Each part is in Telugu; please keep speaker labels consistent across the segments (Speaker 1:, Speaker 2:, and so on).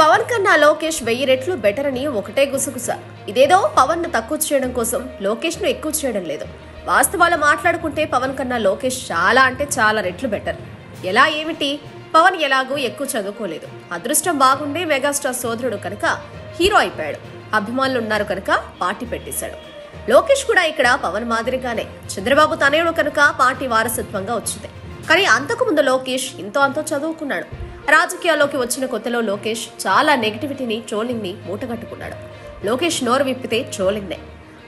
Speaker 1: పవన్ కన్నా లోకేష్ 1000 రెట్లు బెటర్ అని ఒకటే గుసగుస. ఇదేదో పవన్ ను తక్కువ చేయడం కోసం లోకేష్ ను ఎక్కువ చేయడం లేదు. వాస్తవాలు మాట్లాడుకుంటే పవన్ కన్నా లోకేష్ చాలా అంటే చాలా రెట్లు బెటర్. ఎలా ఏమిటి? పవన్ ఎలాగూ ఎక్కువ చదువుకోలేదు. అదృష్టం బాగుండే మెగాస్టార్ సోదరుడు కనుక హీరో అయిపోయాడు. అభిమానులు ఉన్నారు కనుక పార్టీ పెట్టేశాడు. లోకేష్ కూడా ఇక్కడ పవన్ మాదిరిగానే చంద్రబాబు తనయుడు కనుక పార్టీ వారసత్వంగా వచ్చింది. కానీ అంతకు ముందు లోకేష్ ఇంతో అంతో చదువుకున్నాడు. రాజకీయాల్లోకి వచ్చిన కొత్తలో లోకేష్ చాలా నెగిటివిటీని, ట్రోలింగ్ ని మూటగట్టుకున్నాడు. లోకేష్ నోరు విప్పితే ట్రోలింగ్ నే.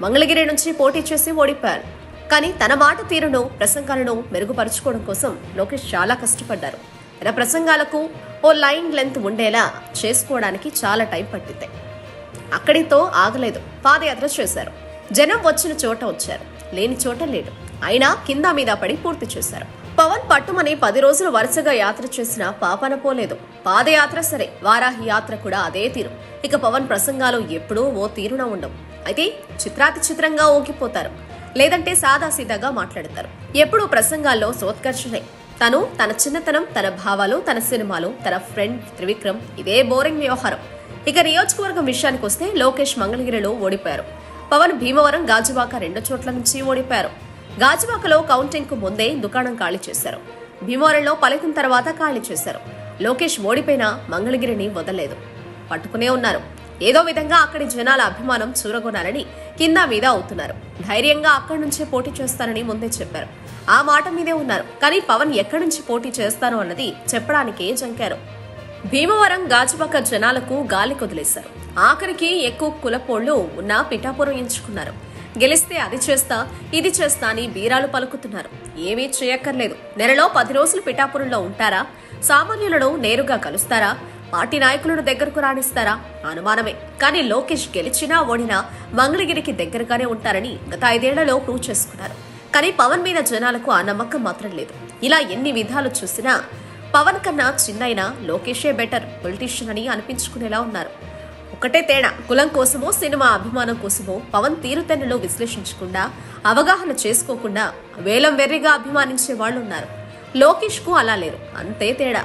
Speaker 1: మంగళగిరి నుంచి పోటీ చేసి ఓడిపోయారు. కానీ తన మాట తీరును, ప్రసంగాలను మెరుగుపరుచుకోవడం కోసం లోకేష్ చాలా కష్టపడ్డారు. తన ప్రసంగాలకు ఓ లైన్ లెంత్ ఉండేలా చేసుకోవడానికి చాలా టైం పట్టింది. అక్కడితో ఆగలేదు. పాదయాత్ర చేశారు. జనం వచ్చిన చోట వచ్చారు, లేని చోట లేడు. అయినా కింద మీద పడి పూర్తి చేశారు. పవన్ పట్టుమని 10 రోజులు వరుసగా యాత్ర చేసినా పాపన పోలేదు. పాదయాత్ర సరే, వారాహి యాత్ర కూడా అదే తీరు. ఇక పవన్ ప్రసంగాలు ఎప్పుడూ ఓ తీరున ఉండవు. అయితే చిత్రాతి చిత్రంగా ఊగిపోతారు, లేదంటే సాదాసీదాగా మాట్లాడతారు. ఎప్పుడూ ప్రసంగాల్లో సోత్కర్షణే. తను, తన చిన్నతనం, తన భావాలు, తన సినిమాలు, తన ఫ్రెండ్ త్రివిక్రమ్, ఇదే బోరింగ్ వ్యవహారం. ఇక నియోజకవర్గం విషయానికి వస్తే లోకేష్ మంగళగిరిలో ఓడిపోయారు. పవన్ భీమవరం, గాజువాక 2 చోట్ల నుంచి ఓడిపోయారు. గాజువాకలో కౌంటింగ్ కు ముందే దుకాణం ఖాళీ చేశారు. భీమవరంలో ఫలితం తర్వాత ఖాళీ చేశారు. లోకేష్ ఓడిపోయినా మంగళగిరిని వదలలేదు, పట్టుకునే ఉన్నారు. ఏదో విధంగా అక్కడి జనాల అభిమానం చూరగొనాలని కింద మీద అవుతున్నారు. ధైర్యంగా అక్కడి నుంచే పోటీ చేస్తానని ముందే చెప్పారు. ఆ మాట మీదే ఉన్నారు. కానీ పవన్ ఎక్కడి నుంచి పోటీ చేస్తారో అన్నది చెప్పడానికే జంకారు. భీమవరం, గాజువాక జనాలకు గాలి కొదిలేశారు. ఆఖరికి ఎక్కువ కులపోళ్లు ఉన్న పిఠాపురం ఎంచుకున్నారు. గెలిస్తే అది చేస్తా, ఇది చేస్తా అని బీరాలు పలుకుతున్నారు. ఏమీ చేయక్కర్లేదు. నెలలో 10 రోజులు పిఠాపురంలో ఉంటారా? సామాన్యులను నేరుగా కలుస్తారా? పార్టీ నాయకులను దగ్గరకు రాణిస్తారా? అనుమానమే. కానీ లోకేష్ గెలిచినా ఓడినా మంగళగిరికి దగ్గరగానే ఉంటారని గత 5 ఏళ్లలో ప్రూవ్ చేసుకున్నారు. కానీ పవన్ మీద జనాలకు ఆ నమ్మకం మాత్రం లేదు. ఇలా ఎన్ని విధాలు చూసినా పవన్ కన్నా చిన్నైనా లోకేషే బెటర్ పొలిటీషియన్ అని అనిపించుకునేలా ఉన్నారు. ఒకటే తేడా, కులం కోసమో సినిమా అభిమానం కోసమో పవన్ తీరుతెన్నులు విశ్లేషించకుండా, అవగాహన చేసుకోకుండా వేలం వెర్రిగా అభిమానించే వాళ్లున్నారు. లోకేష్ కు అలా లేరు. అంతే తేడా.